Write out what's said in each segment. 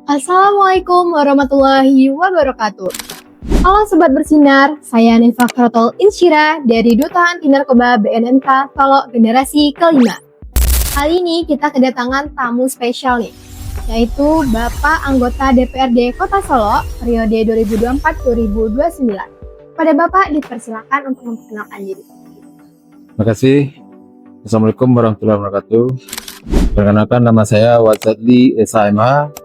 Assalamualaikum warahmatullahi wabarakatuh. Halo Sobat Bersinar, saya Neva Krotol Insyira dari Duta Anti Narkoba BNNK Solo Generasi Kelima. Kali ini kita kedatangan tamu spesial nih, yaitu Bapak Anggota DPRD Kota Solo periode 2024-2029. Pada Bapak dipersilakan untuk memperkenalkan diri. Terima kasih. Assalamualaikum warahmatullahi wabarakatuh. Perkenalkan, nama saya Wazadli SHMH,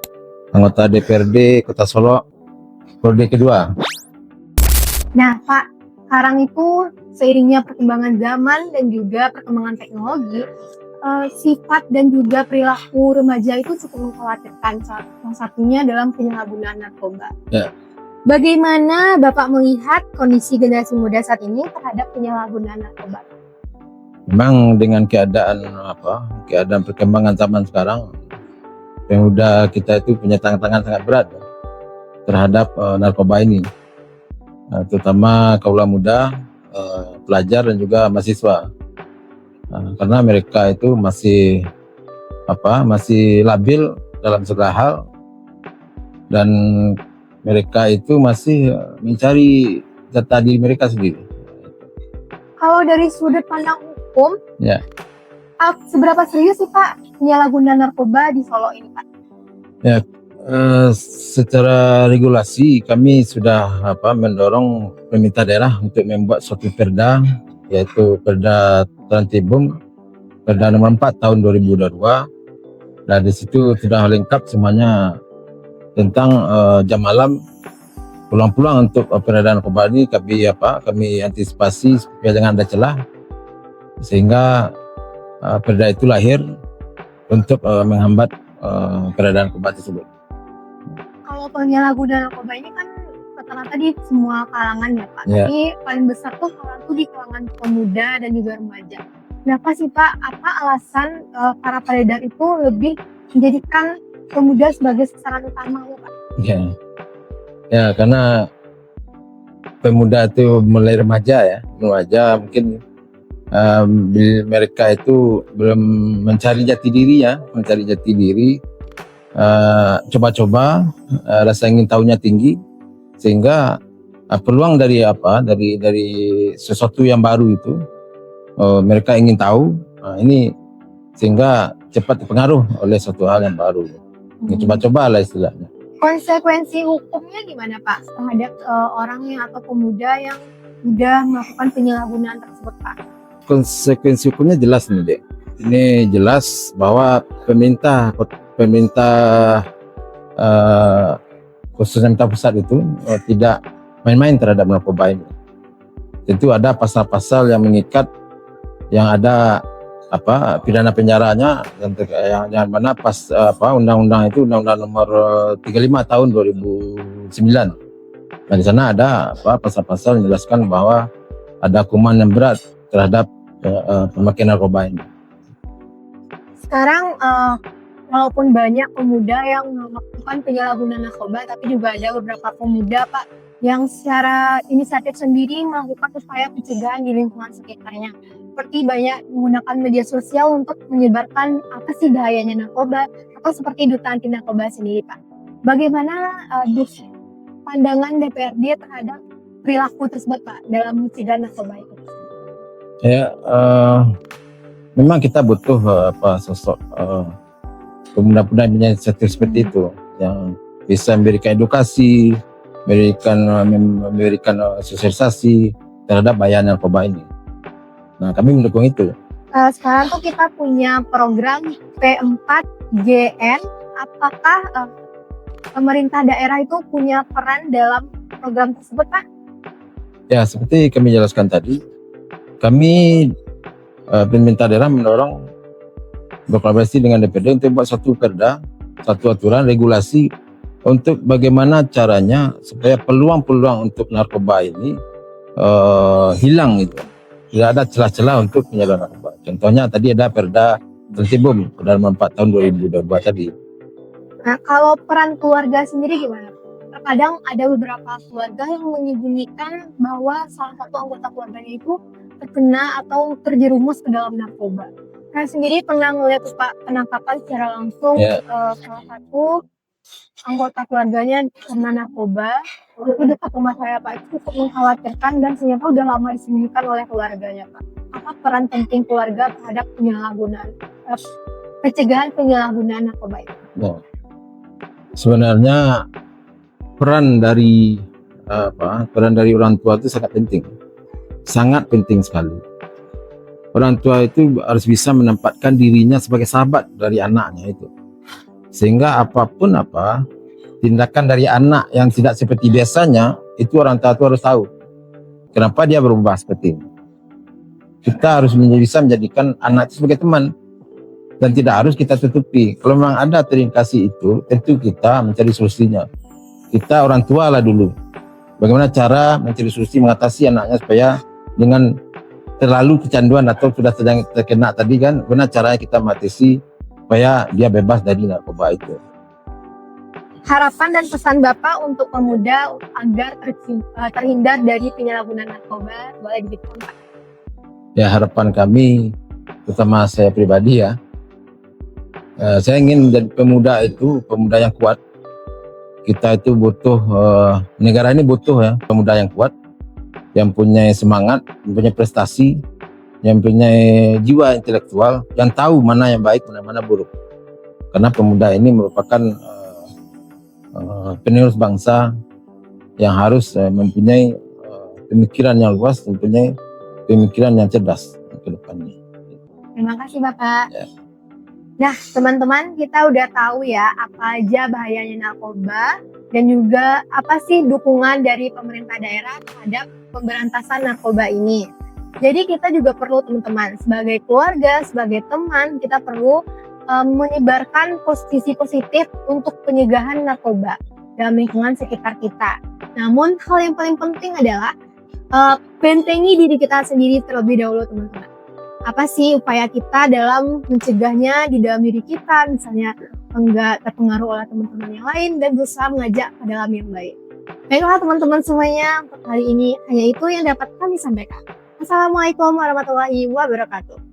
anggota DPRD Kota Solo periode kedua. Nah Pak, sekarang itu seiringnya perkembangan zaman dan juga perkembangan teknologi, sifat dan juga perilaku remaja itu cukup mengkhawatirkan, salah satunya dalam penyalahgunaan narkoba. Ya. Bagaimana Bapak melihat kondisi generasi muda saat ini terhadap penyalahgunaan narkoba? Memang dengan keadaan perkembangan zaman sekarang, pemuda kita itu punya tantangan sangat berat terhadap narkoba ini, terutama kaula muda, pelajar dan juga mahasiswa, karena mereka itu masih labil dalam segala hal, dan mereka itu masih mencari jati diri mereka sendiri. Kalau dari sudut pandang hukum, Ya. Seberapa serius sih Pak penyalahgunaan narkoba di Solo ini Pak? Ya, secara regulasi kami sudah mendorong pemerintah daerah untuk membuat suatu perda, yaitu Perda Trantibum, Perda nomor 4 tahun 2022. Dan di situ sudah lengkap semuanya tentang jam malam, peluang-peluang untuk peredaran narkoba ini kami antisipasi supaya jangan ada celah, sehingga perda itu lahir untuk menghambat peredaran narkoba tersebut. Kalau penyalahgunaan narkoba ini kan rata-rata di semua kalangan ya Pak, Ya. tapi paling besar tuh tuh di kalangan pemuda dan juga remaja. Kenapa sih Pak, apa alasan para peredar itu lebih menjadikan pemuda sebagai sasaran utama Pak? Ya, karena pemuda itu mulai remaja mungkin mereka itu belum mencari jati diri, coba-coba, rasa ingin tahunya tinggi, sehingga peluang dari sesuatu yang baru itu mereka ingin tahu, ini sehingga cepat dipengaruh oleh suatu hal yang baru. Coba-coba lah istilahnya. Konsekuensi hukumnya gimana Pak terhadap orang atau pemuda yang sudah melakukan penyalahgunaan tersebut Pak? Konsekuensi hukumnya jelas nih Dek. Ini jelas bahwa pemerintah khususnya pemerintah pusat itu tidak main-main terhadap narkoba ini. Tentu ada pasal-pasal yang mengikat, yang ada pidana penjaranya, yang mana undang-undang itu Undang-Undang Nomor 35 tahun 2009. Nah, di sana ada pasal-pasal menjelaskan bahwa ada hukuman yang berat terhadap pemakaian narkoba ini. Sekarang walaupun banyak pemuda yang melakukan penyalahgunaan narkoba, tapi juga ada beberapa pemuda Pak yang secara inisiatif sendiri melakukan upaya pencegahan di lingkungan sekitarnya. Seperti banyak menggunakan media sosial untuk menyebarkan apa sih bahayanya narkoba, atau seperti Duta Anti Narkoba sendiri Pak. Bagaimana pandangan DPRD terhadap perilaku tersebut Pak dalam mencegah narkoba itu? Ya, memang kita butuh sosok pemuda-pemuda yang inisiatif seperti itu, yang bisa memberikan edukasi, memberikan sosialisasi terhadap bahaya narkoba ini. Nah, kami mendukung itu. Sekarang tuh kita punya program P4GN. Apakah pemerintah daerah itu punya peran dalam program tersebut Pak? Ya, seperti kami jelaskan tadi, kami pemerintah daerah mendorong berkolaborasi dengan DPRD untuk buat satu perda, satu aturan regulasi untuk bagaimana caranya supaya peluang-peluang untuk narkoba ini hilang gitu. Tidak ada celah-celah untuk penyalahgunaan narkoba. Contohnya tadi ada Perda Trantibum, Perda nomor 4 tahun 2022 tadi. Nah, kalau peran keluarga sendiri gimana? Terkadang ada beberapa keluarga yang menyembunyikan bahwa salah satu anggota keluarganya itu terkena atau terjerumus ke dalam narkoba. Saya sendiri pernah melihat Pak penangkapan secara langsung salah satu anggota keluarganya kena narkoba, itu dekat rumah saya Pak, itu cukup mengkhawatirkan dan ternyata udah lama disembunyikan oleh keluarganya Pak. Apa peran penting keluarga terhadap pencegahan penyalahgunaan narkoba itu? Nah, sebenarnya peran dari orang tua itu sangat penting sekali. Orang tua itu harus bisa menempatkan dirinya sebagai sahabat dari anaknya itu, sehingga apapun tindakan dari anak yang tidak seperti biasanya, itu orang tua itu harus tahu kenapa dia berubah seperti ini. Kita harus bisa menjadikan anak itu sebagai teman dan tidak harus kita tutupi. Kalau memang ada terindikasi itu, tentu kita mencari solusinya. Kita orang tua lah dulu, bagaimana cara mencari solusi mengatasi anaknya supaya dengan terlalu kecanduan atau sudah sedang terkena tadi kan, bagaimana caranya kita mengatasi supaya dia bebas dari narkoba itu. Harapan dan pesan Bapak untuk pemuda agar terhindar dari penyalahgunaan narkoba, boleh diberikan Pak? Ya, harapan kami, terutama saya pribadi ya, saya ingin menjadi pemuda yang kuat. Kita itu butuh, negara ini butuh ya pemuda yang kuat, yang punya semangat, yang punya prestasi, yang punya jiwa intelektual, yang tahu mana yang baik, mana buruk. Karena pemuda ini merupakan penerus bangsa yang harus mempunyai pemikiran yang luas, mempunyai pemikiran yang cerdas ke depannya. Terima kasih Bapak. Ya. Nah teman-teman, kita udah tahu ya apa aja bahayanya narkoba dan juga apa sih dukungan dari pemerintah daerah terhadap pemberantasan narkoba ini. Jadi kita juga perlu teman-teman, sebagai keluarga, sebagai teman, kita perlu menyebarkan posisi positif untuk pencegahan narkoba dalam lingkungan sekitar kita. Namun hal yang paling penting adalah bentengi diri kita sendiri terlebih dahulu teman-teman. Apa sih upaya kita dalam mencegahnya di dalam diri kita, misalnya enggak terpengaruh oleh teman-teman yang lain dan berusaha mengajak ke dalam yang baik. Baiklah teman-teman semuanya, untuk kali ini hanya itu yang dapat kami sampaikan. Assalamualaikum warahmatullahi wabarakatuh.